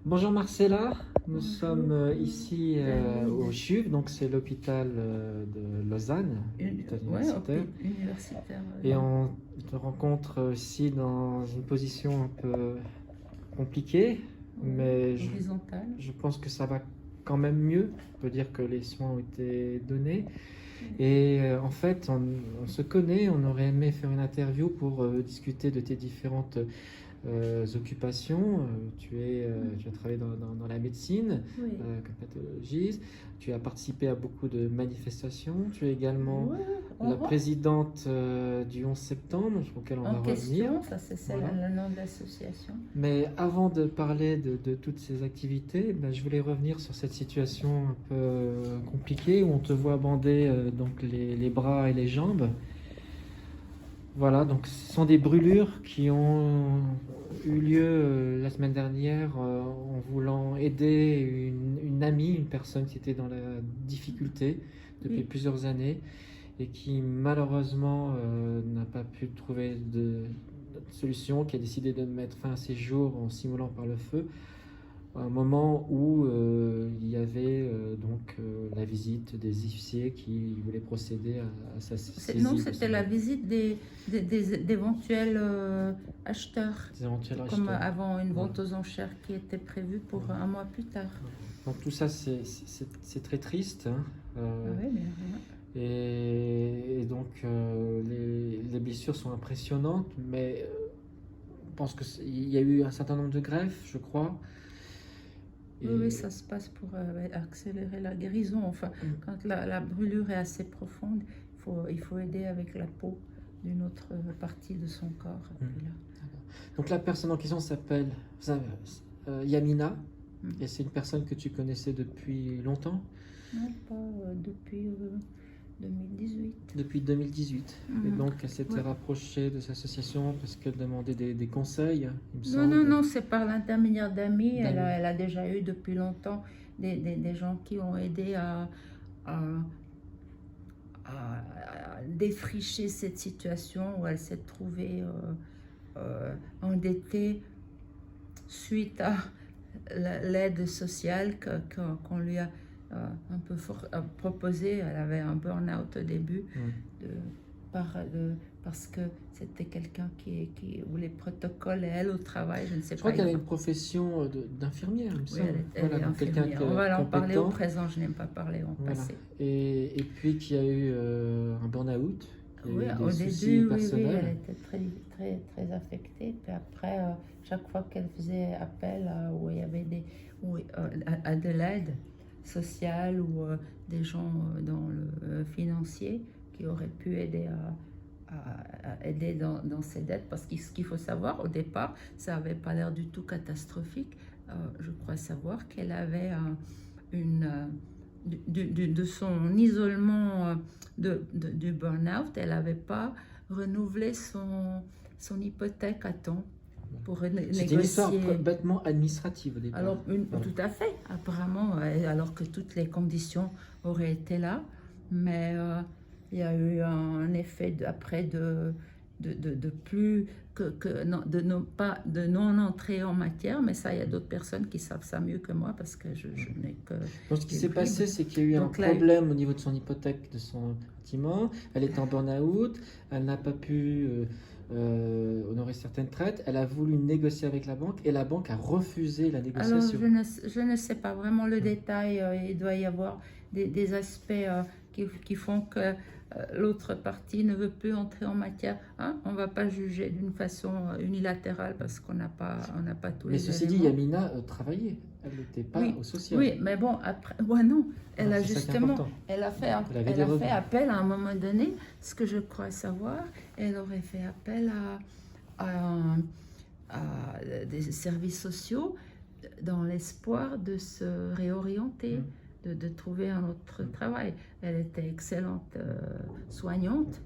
Bonjour Marcella, nous Bonjour. sommes ici au CHUV, donc c'est l'hôpital de Lausanne, l'hôpital universitaire. Universitaire. Et on te rencontre aussi dans une position un peu compliquée, mais horizontale. je pense que ça va quand même mieux. On peut dire que les soins ont été donnés. Et en fait, on se connaît, on aurait aimé faire une interview pour discuter de tes différentes occupations. Tu as travaillé dans la médecine Oui. comme pathologiste. Tu as participé à beaucoup de manifestations. Tu es également Ouais, la présidente du 11 septembre, auquel on va revenir. question, ça c'est Voilà. le nom de l'association. Mais avant de parler de toutes ces activités, ben, je voulais revenir sur cette situation un peu compliquée où on te voit bander donc les bras et les jambes. Voilà, donc ce sont des brûlures qui ont eu lieu la semaine dernière en voulant aider une amie, une personne qui était dans la difficulté depuis Oui. plusieurs années et qui malheureusement n'a pas pu trouver de solution, qui a décidé de mettre fin à ses jours en s'immoulant par le feu. À un moment où il y avait la visite des huissiers qui voulaient procéder à sa saisie. Non, c'était la visite d'éventuels acheteurs, Des éventuels comme acheteurs. avant une vente aux enchères qui était prévue pour un mois plus tard. Donc tout ça, c'est très triste. Hein. Oui, mais Et donc les blessures sont impressionnantes, mais je pense qu'il y a eu un certain nombre de greffes, je crois. oui, ça se passe pour accélérer la guérison. Enfin, quand la brûlure est assez profonde, il faut aider avec la peau d'une autre partie de son corps. Et puis là, Donc la personne en question s'appelle Yamina, Mm. et c'est une personne que tu connaissais depuis longtemps, non, pas depuis 2018. depuis 2018. Et Mhm. donc elle s'était Ouais. rapprochée de cette association parce qu'elle demandait des conseils, il me Non, semble. non, c'est par l'intermédiaire d'amis. Elle D'amis. a déjà eu depuis longtemps des gens qui ont aidé à défricher cette situation où elle s'est trouvée endettée suite à l'aide sociale qu'on lui a un peu proposée. Elle avait un burn-out au début parce que c'était quelqu'un où les protocoles et elle au travail, je ne sais Je pas. crois qu'elle a une profession d'infirmière, il me Oui, semble. elle est infirmière. On va en parler au présent, je n'aime pas parler en Voilà. passé. Et puis qui a eu un burn-out, Oui, des au soucis début, oui, personnels. elle était très affectée. Puis après, chaque fois qu'elle faisait appel où il y avait à de l'aide sociale ou des gens dans le financier qui auraient pu aider à aider dans ses dettes, parce que ce qu'il faut savoir, au départ, ça n'avait pas l'air du tout catastrophique. Je crois savoir qu'elle avait de son isolement du burn-out, elle n'avait pas renouvelé son hypothèque à temps pour négocier. C'était une histoire bêtement administrative au départ. Alors, tout à fait, apparemment, alors que toutes les conditions auraient été là, mais il y a eu un effet après de plus de non entrée en matière, mais ça, il y a d'autres personnes qui savent ça mieux que moi parce que je n'ai que. Donc ce qui s'est passé, c'est qu'il y a eu un problème au niveau de son hypothèque, de son bâtiment. Elle était en burn-out, elle n'a pas pu honorer certaines traites. Elle a voulu négocier avec la banque et la banque a refusé la négociation. Alors je ne sais pas vraiment le détail. Il doit y avoir des aspects qui font que l'autre partie ne veut plus entrer en matière. Hein? On ne va pas juger d'une façon unilatérale parce qu'on n'a pas tous les éléments. Mais ceci dit, Yamina travaillait. Elle n'était pas au social. Oui, mais bon, après, non. Elle a justement, elle a fait appel à un moment donné, ce que je crois savoir, elle aurait fait appel à des services sociaux dans l'espoir de se réorienter. De trouver un autre travail. Elle était excellente soignante,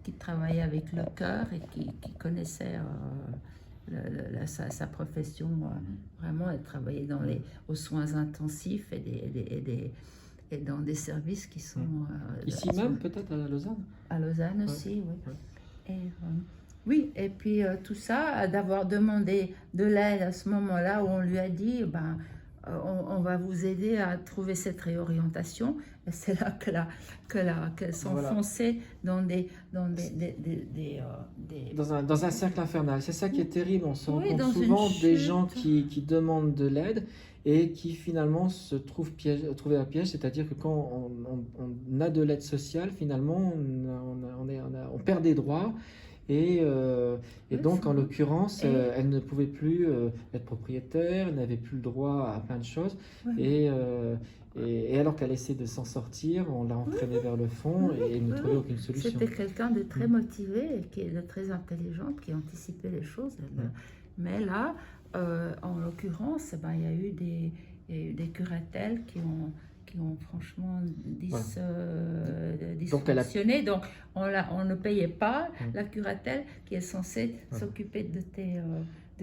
qui travaillait avec le cœur et qui connaissait sa profession. Vraiment, elle travaillait aux soins intensifs et dans des services qui sont... Ici même, peut-être à Lausanne? À Lausanne aussi, oui. Et Oui, et puis tout ça, d'avoir demandé de l'aide à ce moment-là où on lui a dit, on va vous aider à trouver cette réorientation. Et c'est là qu'elle s'enfonçait dans dans un cercle infernal. C'est ça qui est terrible. On se oui, rencontre souvent des gens qui demandent de l'aide et qui finalement se trouvent trouvés à piège. C'est-à-dire que quand on a de l'aide sociale, finalement, on perd des droits. Et oui, donc, en l'occurrence, elle ne pouvait plus être propriétaire, elle n'avait plus le droit à plein de choses. oui. Et alors qu'elle essaie de s'en sortir, on l'a entraînée vers le fond et elle ne trouvait aucune solution. C'était quelqu'un de très motivé, et de très intelligente, qui anticipait les choses. Mais là, en l'occurrence, il y a eu des curatelles qui ont franchement dysfonctionné. Donc, on ne payait pas la curatelle qui est censée s'occuper de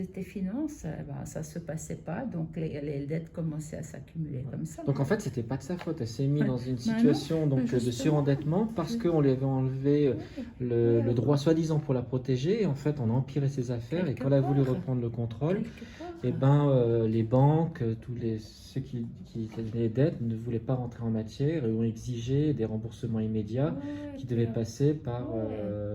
tes finances. Ça ne se passait pas. Donc, les dettes commençaient à s'accumuler comme ça. Donc, en fait, ce n'était pas de sa faute. Elle s'est mise dans une situation de surendettement parce qu'on lui avait enlevé le droit soi-disant pour la protéger. Et en fait, on a empiré ses affaires. Et quand elle a voulu reprendre le contrôle, les banques, ceux qui avaient des dettes ne voulaient pas rentrer en matière et ont exigé des remboursements immédiats qui devaient passer par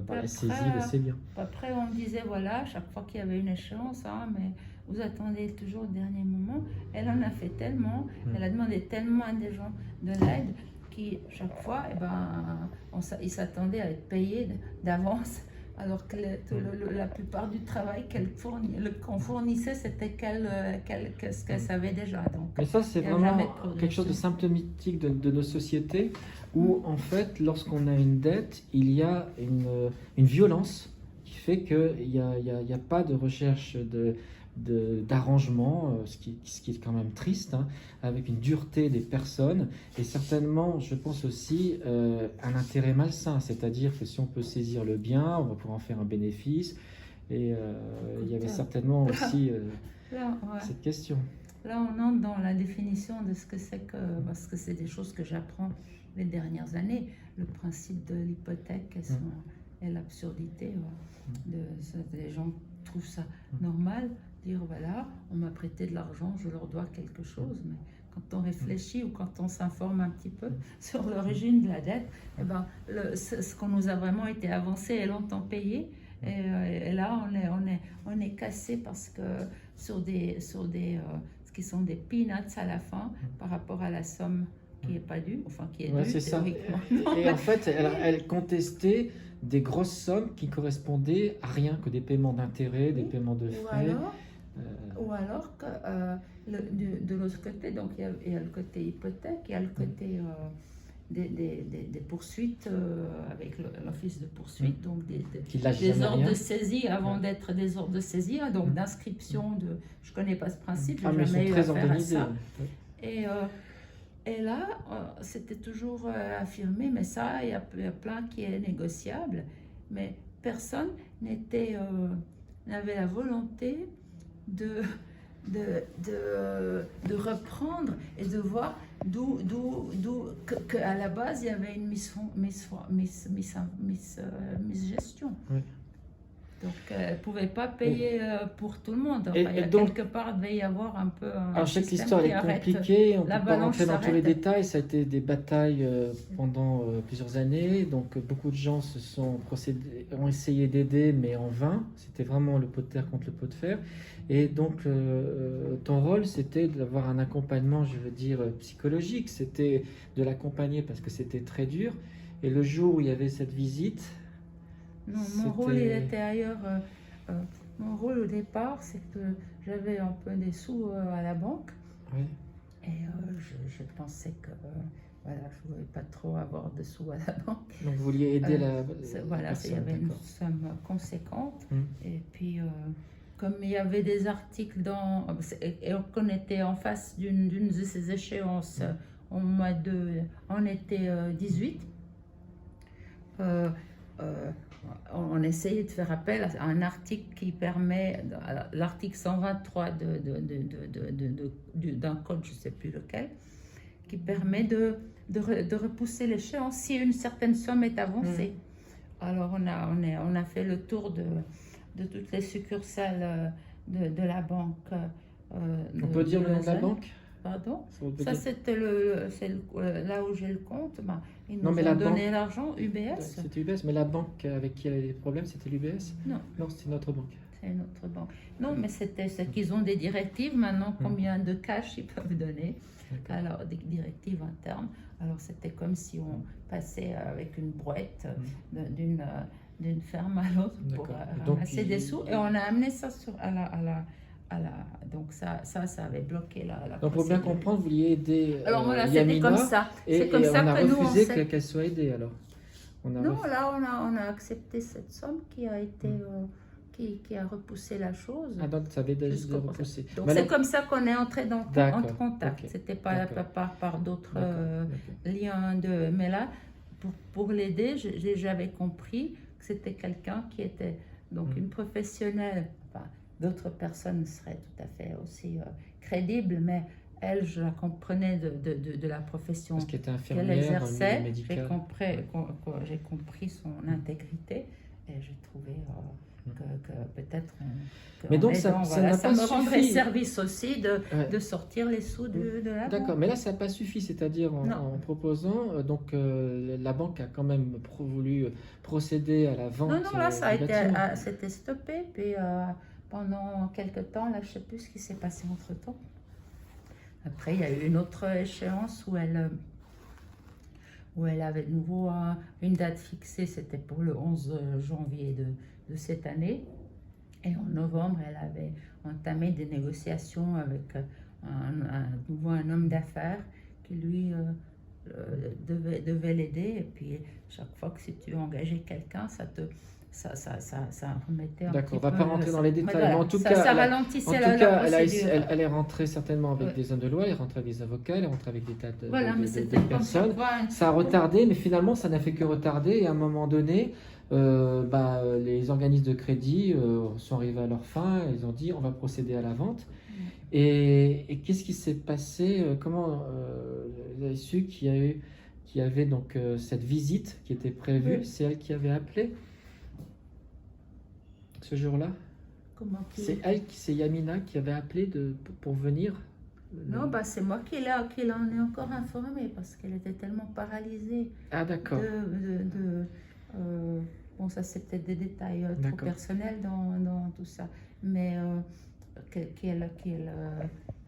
la saisie de ses biens. Après, on disait, voilà, chaque fois qu'il y avait une échéance, mais vous attendez toujours au dernier moment. Elle en a fait tellement, elle a demandé tellement à des gens de l'aide qui, chaque fois, ils s'attendaient à être payés d'avance. Alors que la plupart du travail qu'on fournissait, c'était ce qu'elle savait déjà. Donc, mais ça, c'est vraiment quelque chose de symptomatique de nos sociétés où, en fait, lorsqu'on a une dette, il y a une violence qui fait qu'il n'y a pas de recherche d'arrangement, ce qui est quand même triste, avec une dureté des personnes et certainement, je pense aussi, un intérêt malsain, c'est-à-dire que si on peut saisir le bien, on va pouvoir en faire un bénéfice et il y avait certainement aussi cette question. Là, on entre dans la définition de ce que c'est parce que c'est des choses que j'apprends les dernières années, le principe de l'hypothèque et l'absurdité. Les gens trouvent ça normal, dire voilà, on m'a prêté de l'argent, je leur dois quelque chose, mais quand on réfléchit ou quand on s'informe un petit peu sur l'origine de la dette, ce qu'on nous a vraiment été avancé est longtemps payé. Et là, on est cassé parce que sur ce qui sont des peanuts à la fin par rapport à la somme qui n'est pas due, enfin qui est due théoriquement. Et en fait, elle contestait des grosses sommes qui correspondaient à rien que des paiements d'intérêts, des paiements de frais. Ou alors que de l'autre côté, donc il y a le côté hypothèque, il y a le côté des poursuites avec l'office de poursuite, donc des ordres de saisie avant d'être des ordres de saisie, donc d'inscription de... Je ne connais pas ce principe, je n'ai jamais eu affaire à ça. Et là, c'était toujours affirmé, mais ça, il y a plein qui est négociable, mais personne n'avait la volonté de reprendre et de voir qu'à la base, il y avait une misgestion. Oui. Donc, elle ne pouvait pas payer pour tout le monde. Enfin, quelque part, il devait y avoir un peu un alors, chaque histoire est compliquée, on ne peut pas rentrer dans tous les détails. Ça a été des batailles pendant plusieurs années. Donc, beaucoup de gens ont essayé d'aider, mais en vain. C'était vraiment le pot de terre contre le pot de fer. Et donc, ton rôle, c'était d'avoir un accompagnement, je veux dire, psychologique. C'était de l'accompagner parce que c'était très dur. Et le jour où il y avait cette visite... Non, mon rôle, il était ailleurs. Mon rôle au départ, c'est que j'avais un peu des sous à la banque. Oui. Et je pensais que voilà, je ne voulais pas trop avoir de sous à la banque. Donc, vous vouliez aider voilà, il y avait une somme conséquente. Et puis, comme il y avait des articles et qu'on était en face d'une de ces échéances en été 18, on essayait de faire appel à un article qui permet, l'article 123 d'un code, je ne sais plus lequel, qui permet de repousser l'échéance si une certaine somme est avancée. Alors, on a fait le tour de toutes les succursales de la banque. On peut dire le nom de la banque? Pardon? Ça, c'était là où j'ai le compte. Ben, ils nous non, mais ont la donné banque... l'argent, UBS. C'était UBS, mais la banque avec qui il y avait des problèmes, c'était l'UBS? Non. Non, c'était notre banque. C'est une autre banque. Non, mais c'est qu'ils ont des directives maintenant, combien de cash ils peuvent donner. Alors, des directives internes. Alors, c'était comme si on passait avec une brouette d'une ferme à l'autre pour ramasser des sous. Et on a amené ça donc ça avait bloqué la donc pour bien comprendre, vous vouliez aider alors voilà, Yamina, c'était comme ça. Et comme ça on a que refusé qu'elle soit aidée alors. Non, là on a accepté cette somme qui a été qui a repoussé la chose. Ah donc ça avait déjà repoussé. Donc c'est comme ça qu'on est entré en contact. C'était pas par d'autres liens de. Mais là, pour l'aider, j'avais compris que c'était quelqu'un qui était donc une professionnelle. Enfin, d'autres personnes seraient tout à fait aussi crédibles, mais elle, je la comprenais de la profession qu'elle exerçait. J'ai compris son intégrité et j'ai trouvé que peut-être... Mais donc ça me rendrait service aussi de sortir les sous de la banque. D'accord, mais là ça n'a pas suffi, c'est-à-dire en proposant, donc la banque a quand même voulu procéder à la vente. Non, là c'était stoppé, puis pendant quelques temps, là je ne sais plus ce qui s'est passé entre-temps. Après, il y a eu une autre échéance où elle avait de nouveau une date fixée, c'était pour le 11 janvier de cette année. Et en novembre, elle avait entamé des négociations avec un homme d'affaires qui, lui, devait l'aider. Et puis, chaque fois que si tu engageais quelqu'un, ça remettait un petit peu... D'accord, on ne va pas rentrer dans les détails, voilà, mais en tout cas, elle est rentrée certainement avec des hommes de loi, elle est rentrée avec des avocats, elle est rentrée avec des tas de personnes. Ça a retardé, mais finalement, ça n'a fait que retarder. Et à un moment donné, les organismes de crédit sont arrivés à leur fin, ils ont dit on va procéder à la vente. Et qu'est-ce qui s'est passé? Comment vous avez su qu'il y avait donc cette visite qui était prévue? C'est elle qui avait appelé ce jour-là? C'est Yamina qui avait appelé pour venir? Non, c'est moi qui l'en ai encore informée parce qu'elle était tellement paralysée. Ah d'accord. Bon, ça c'est peut-être des détails trop personnels dans tout ça, mais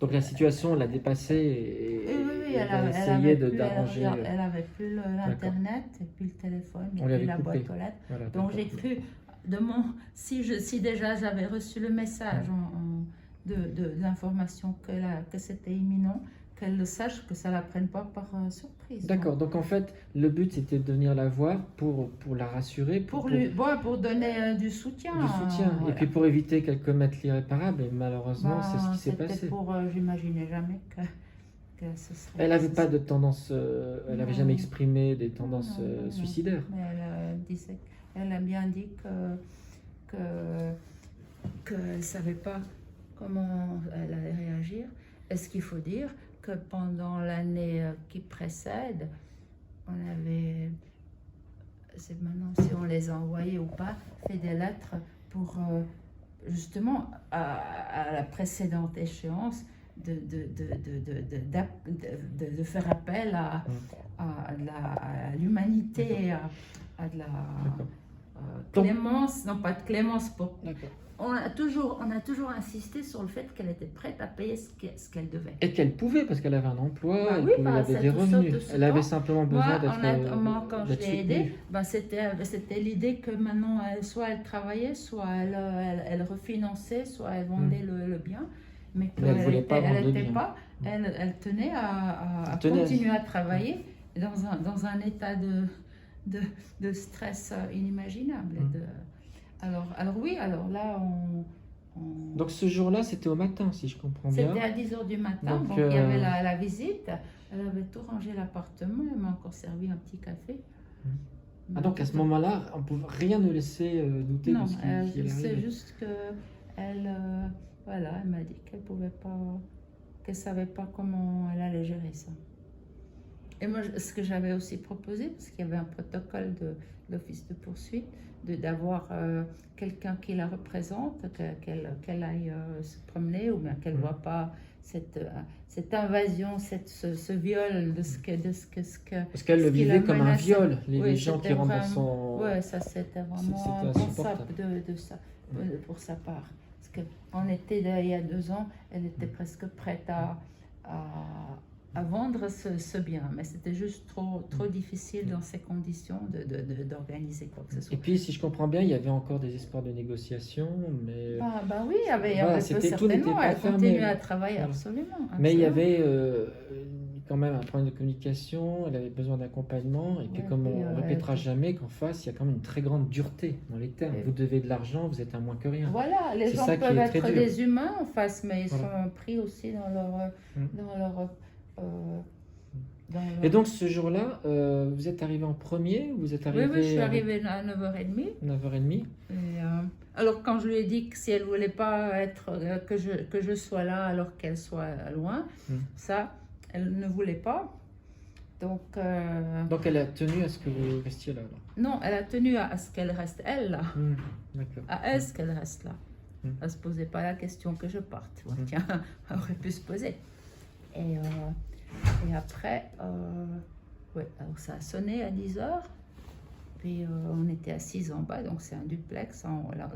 donc la situation l'a dépassée et elle a essayé d'arranger. Elle n'avait plus l'internet et puis le téléphone et puis la boîte aux lettres. Voilà, donc j'ai cru si déjà j'avais reçu le message de l'information que c'était imminent, qu'elle le sache, que ça ne la prenne pas par surprise. D'accord, donc en fait, le but c'était de venir la voir pour la rassurer. Pour donner du soutien. Voilà. Et puis pour éviter qu'elle commette l'irréparable, et malheureusement c'est ce qui s'est passé. J'imaginais jamais que ce serait... Elle n'avait pas de tendance, elle n'avait jamais exprimé des tendances suicidaires. Mais elle a bien dit qu'elle ne savait pas comment elle allait réagir. Est-ce qu'il faut dire que pendant l'année qui précède, on avait, c'est maintenant si on les a envoyés ou pas, fait des lettres pour justement à la précédente échéance de faire appel à l'humanité, à de la clémence, non pas de clémence pour... On a toujours insisté sur le fait qu'elle était prête à payer ce qu'elle devait. Et qu'elle pouvait, parce qu'elle avait un emploi, elle avait des revenus. Elle avait simplement besoin d'être moi, quand je l'ai aidée, c'était l'idée que maintenant, soit elle travaillait, soit elle refinançait, soit elle vendait le bien. Mais elle ne voulait pas vendre le bien. Elle tenait à continuer à travailler dans un état de stress inimaginable. Alors oui, alors là, Donc ce jour-là, c'était au matin, si je comprends bien. C'était à 10h du matin, donc il y avait la visite. Elle avait tout rangé l'appartement, elle m'a encore servi un petit café. Ah donc à ce moment-là, on ne pouvait rien nous laisser douter de ce qui allait arriver. C'est juste qu'elle elle m'a dit qu'elle ne savait pas comment elle allait gérer ça. Et moi, ce que j'avais aussi proposé, parce qu'il y avait un protocole de l'office de poursuite, d'avoir quelqu'un qui la représente, qu'elle aille se promener, ou bien qu'elle ne voit pas cette invasion, ce viol de ce que... Parce qu'elle le vivait comme un viol, les gens qui rentrent dans son... Oui, ça c'était vraiment impensable de ça, pour sa part. Parce qu'on était, il y a 2 ans, elle était presque prête à vendre ce bien, mais c'était juste trop difficile dans ces conditions d'organiser quoi que ce soit. Et puis, si je comprends bien, il y avait encore des espoirs de négociation, mais... Bah oui, il y avait certainement, elle continuait à travailler, absolument. Mais il y avait quand même un problème de communication, elle avait besoin d'accompagnement, et puis comme on ne répétera jamais qu'en face, il y a quand même une très grande dureté dans les termes. Vous devez de l'argent, vous êtes un moins que rien. Voilà, les gens peuvent être des humains en face, mais ils sont pris aussi dans leur Et donc ce jour-là, vous êtes arrivé en premier ou vous êtes arrivé... Oui, je suis arrivée à 9h30. 9h30. Alors quand je lui ai dit que si elle ne voulait pas que je sois là alors qu'elle soit loin, ça, elle ne voulait pas. Donc elle a tenu à ce que vous restiez là, alors. Non, elle a tenu à ce qu'elle reste elle là. D'accord. À elle ce qu'elle reste là. Elle ne se posait pas la question que je parte. Tiens, elle aurait pu se poser. Et après, alors ça a sonné à 10h, puis on était assises en bas, donc c'est un duplex,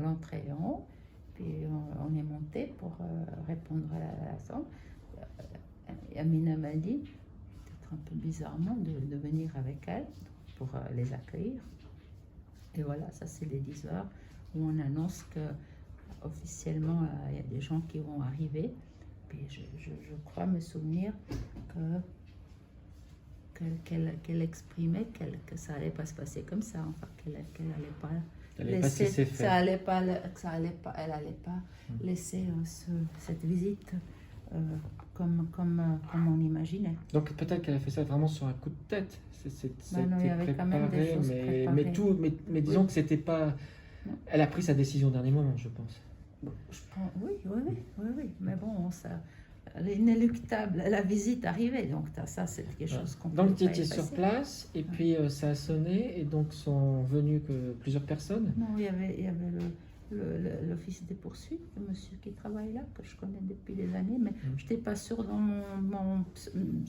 l'entrée est en haut, puis on est monté pour répondre à la chambre. Amina m'a dit, peut-être un peu bizarrement, de venir avec elle pour les accueillir. Et voilà, ça c'est les 10h où on annonce que officiellement il y a des gens qui vont arriver. Puis je crois me souvenir qu'elle exprimait que ça allait pas se passer comme ça, enfin qu'elle allait pas laisser, elle allait pas laisser cette visite comme on imaginait. Donc peut-être qu'elle a fait ça vraiment sur un coup de tête. Non, il y avait quand même des choses préparées. Mais disons que c'était pas... Non. Elle a pris sa décision au dernier moment, je pense. Oui, mais bon, ça, inéluctable, la visite arrivait, donc ça c'est quelque chose qu'on peut pas. Donc tu étais sur place, et puis ça a sonné, et donc sont venues plusieurs personnes. Non, il y avait l'office des poursuites, le monsieur qui travaille là, que je connais depuis des années, mais je n'étais pas sûre dans mon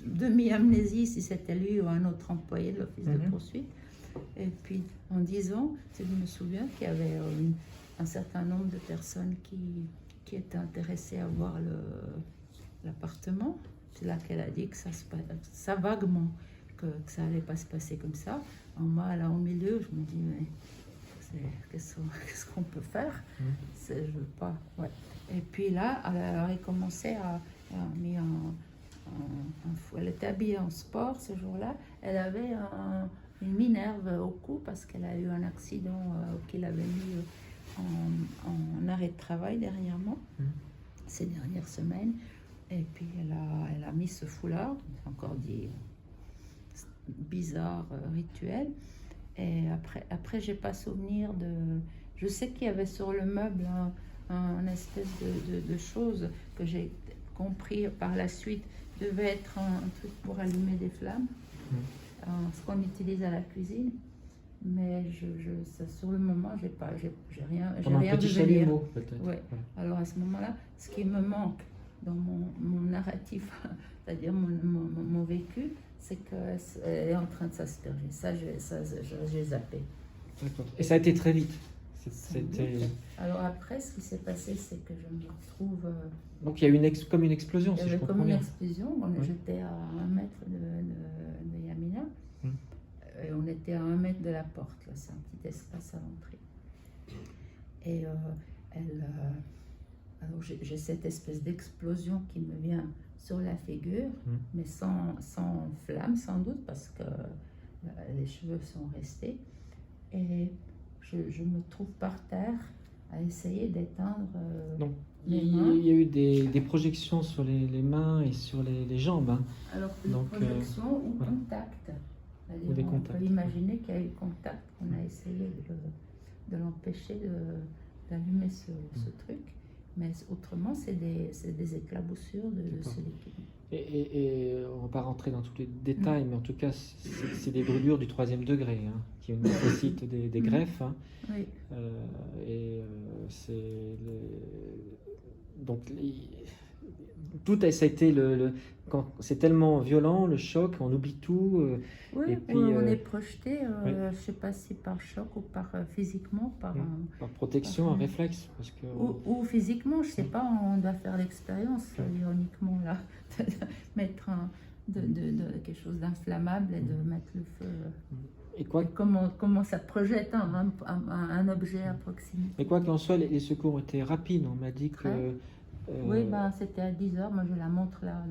demi-amnésie si c'était lui ou un autre employé de l'office de poursuite. Et puis en 10 ans, je me souviens qu'il y avait un certain nombre de personnes qui étaient intéressées à voir l'appartement. C'est là qu'elle a dit que ça vaguement, que ça allait pas se passer comme ça. Moi, là au milieu, je me dis, mais qu'est-ce qu'on peut faire? Je veux pas. Ouais. Et puis là, elle a commencé elle était habillée en sport ce jour-là. Elle avait une minerve au cou parce qu'elle a eu un accident qu'il avait mis en arrêt de travail dernièrement, ces dernières semaines. Et puis elle a mis ce foulard, encore dit bizarre rituel. Et après j'ai pas souvenir de... Je sais qu'il y avait sur le meuble un espèce de chose que j'ai compris par la suite devait être un truc pour allumer des flammes, ce qu'on utilise à la cuisine. Mais sur le moment, j'ai rien vu venir. Ouais. Alors à ce moment-là, ce qui me manque dans mon narratif, c'est-à-dire mon vécu, c'est qu'elle est en train de s'asperger. Ça, j'ai zappé. D'accord. Et ça a été très vite. Alors après, ce qui s'est passé, c'est que je me retrouve... Donc il y a eu comme une explosion, si je comprends bien. Il y avait comme une explosion. J'étais à 1 mètre de Yamina. Et on était à 1 mètre de la porte. Là, c'est un petit espace à l'entrée. Et alors j'ai cette espèce d'explosion qui me vient sur la figure, mais sans flamme sans doute, parce que les cheveux sont restés. Et je me trouve par terre à essayer d'éteindre les mains. Il y a eu des projections sur les mains et sur les jambes. Hein. Alors, projection ou contact. On peut imaginer qu'il y a eu contact, qu'on a essayé de l'empêcher d'allumer ce truc. Mais autrement, c'est des éclaboussures de ce liquide. Et on ne va pas rentrer dans tous les détails, mais en tout cas, c'est des brûlures du 3e degré hein, qui nécessitent des greffes. Hein. Oui. Donc, tout ça a été quand c'est tellement violent, le choc, on oublie tout. Oui, et puis, on est projeté, je ne sais pas si par choc ou par physiquement, par protection, un réflexe. Parce que, ou physiquement, je ne sais pas, on doit faire l'expérience, ironiquement, là, de mettre quelque chose d'inflammable et de mettre le feu. Et comment ça projette un objet à proximité. Mais quoi qu'il en soit, les secours étaient rapides. On m'a dit que... Oui, c'était à 10h. Moi, j'ai la montre là.